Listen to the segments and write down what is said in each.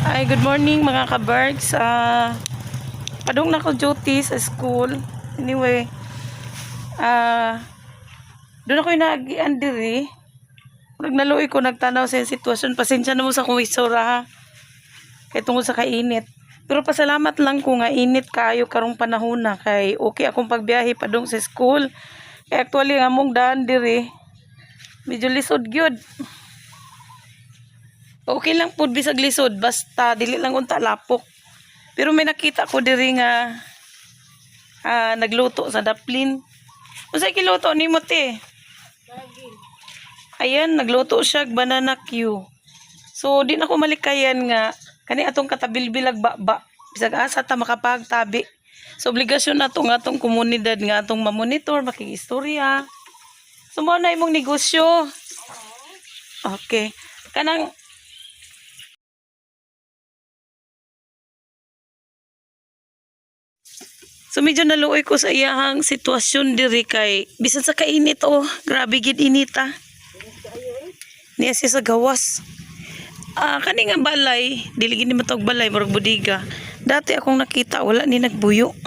Ay, good morning mga ka-birds. Padung na ko duty sa school. Anyway, doon ako nag-ian diri. Nagnaluoy ko, nagtanaw sa sitwasyon. Pasensya na mo sa kong isura ha. Kaya tungkol sa kainit. Pero pasalamat lang ko nga init kayo karong panahon na. Kay okay akong pagbiyahe padung sa school. Kaya actually nga mong daan diri. Medyo lisod gyud. Okay lang pud bisag lisod basta dili lang unta lapok. Pero may nakita ko diri nga nagluto sa daplin. Unsay kiluto nimo te? Ayan, nagluto siya banana Q. So di na ko malikayan nga kani atong katabilbilag ba bisag asa ta makapagtabi. So obligasyon nato nga atong komunidad nga atong ma-monitor, makiistorya. So mo na imong negosyo. Okay. Kanang so medyo naluoy ko sa iyahang sitwasyon diri kay bisan sa kainit grabe gid inita. Niya siya sa gawas. Kani nga balay, dili gid ni matawag balay murag bodega. Dati akong nakita wala ni nagbuyo.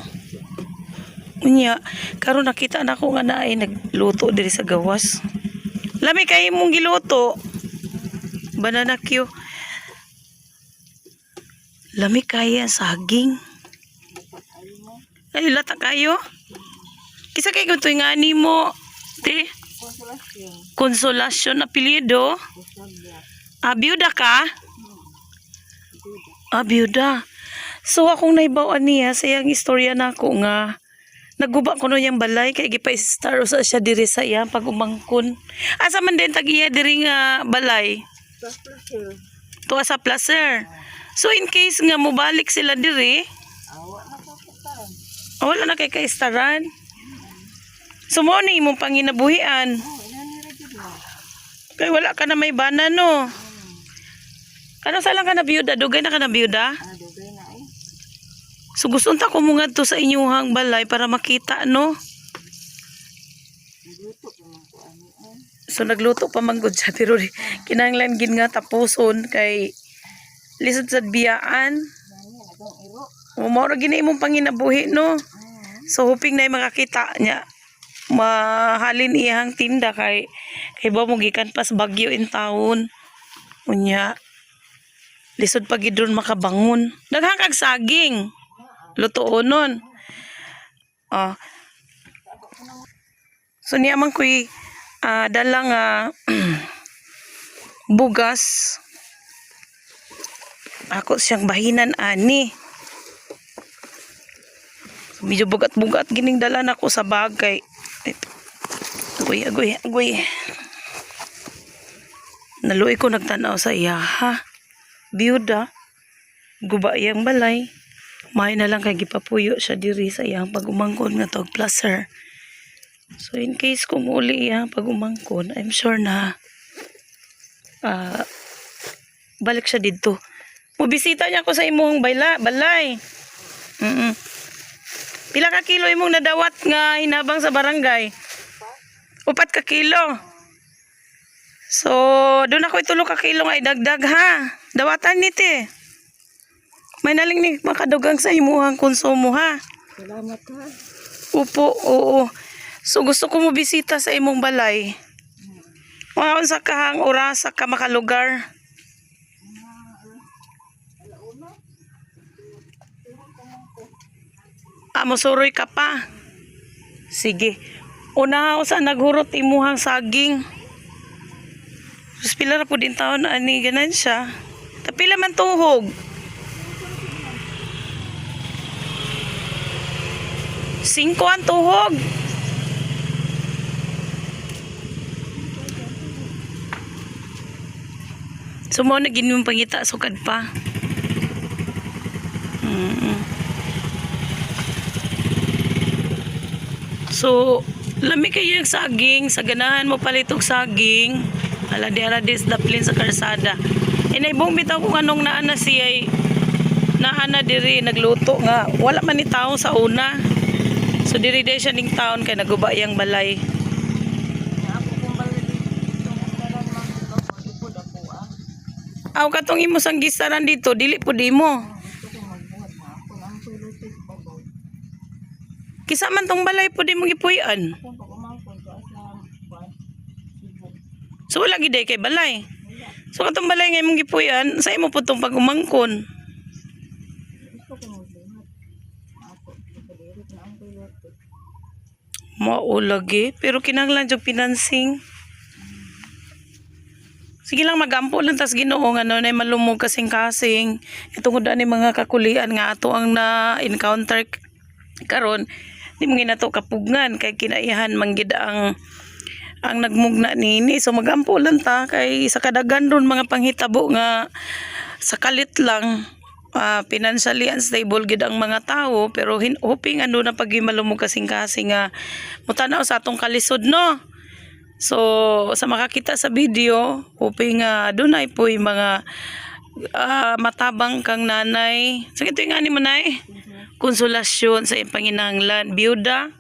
Unya, karon nakita na ko nga naay nagluto diri sa gawas. Lami kay imong giluto. Banana Q. Lami kaya saging. Ay, lata kayo? Kisa kayo ito nga ni mo, te? Konsolasyon. Apelyido? Biyuda ka? Biyuda. So, akong naibawaan niya sa iyang istorya na ako nga naguba ko no yung balay kaya gipa-star sa siya diri sa iyang pag-umangkon. Asa man din tag-iya diri nga balay? Tuwa sa placer. So, in case nga mubalik sila diri, wala na kay kaistaran. So mo ni imong panginabuhian. Kay wala ka na may bana no. Kanang salang ka na biyuda, dugay na ka na biyuda? Dugay na eh. So gusto unta ko mga to sa inyong balay para makita no. Nagluto pa man ko ani eh. So nagluto pa man gud siya pero kinahanglan gid nga tapuson kay lisod sa biyaan. Nani agang iro. Mao ra gini imong panginabuhi no. So hoping na makakita niya mahalin iyang tinda kay ba mo gikan pas bagyo in town. Unya lisod pa gid ron makabangon. Daghang kag saging. Lutuonon. So niya man koy dala nga bugas. Ako siyang bahinan ani. Medyo bugat-bugat gining dala na ko sa bagay. Agoy. Naluoy ko nagtanaw sa iya ha. Biyuda. Guba iyang balay. May na lang kay gipapuyo siya diri sa iyang pag-umangkon nga tog placer. So in case kung uli iyang pag-umangkon, I'm sure na balik siya dito. Mubisita niya ko sa imong balay. Pila ka kilo imong nadawat nga hinabang sa barangay? 4 ka kilo. So, doon ako 3 ka kilo nga idagdag ha. Dawatan ni te. May naling ni makadugang sa imuhang konsumo ha. Salamat ha. Upo, oo. So, gusto ko mo bisita sa imong balay. Mga unsa kahang oras ka makalugar. Mosuroy ka pa. Sige. Una ako sa naghurot imuhang saging. Sus pila ra po din taon na ani ganan siya. Tapila man tuhog. 5 ang tuhog. So mo na ginimong pangita sukad pa. So, lami kayo yung saging, sa ganahan mo palitog saging, aladi-aladis daplin sa karsada. Naibong bitaw kung anong naana siya naana diri, nagluto nga. Wala man ni taong sa una. So, diri siya ning taon kay naguba yung balay. Ako kung balik dito, ang dalan lang ito, magipod ako Aw katong imo sang gisaran dito dili po di mo. Gusto ko magbuhat na ako. Ang pulutin ko ba? Kisa man tong balay po di mo gipuy-an. Kung pag umangkon ko asam buwan. Sibog. So wala gid kay balay. So katong balay nga imong gipuy-an, sa imo po tong pag-umangkon. Gusto ko magbuhat. Ako. Kapalirit na ang pulutin. Mao lagi, pero kinahanglan jud financing. Sige lang magampo lang tas Ginoo nga nay malumog kasing-kasing. Itungod ani mga kakulian nga ato ang na-encounter karon, di mo ginato kapugngan kay kinaihan manggid ang nagmugna nini. So magampo lang ta kay sa kadagan ron mga panghitabo nga sa kalit lang financially unstable gid ang mga tao, pero hoping ano na pag malumog kasing-kasing nga mutanaw sa atong kalisod no. So sa makakita sa video, hoping dunay po'y mga matabang kang nanay. So ito nga ni manay, konsolasyon sa iyang panginahanglan. Biyuda,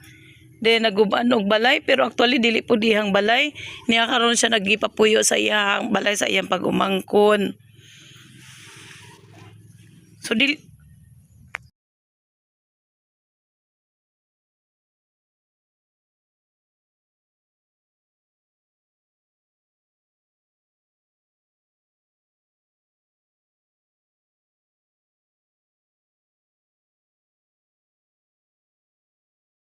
then nagubaan og balay, pero actually dili po dihang balay. Niya karon siya nagipapuyo sa iyang balay sa iyang pag-umangkon. So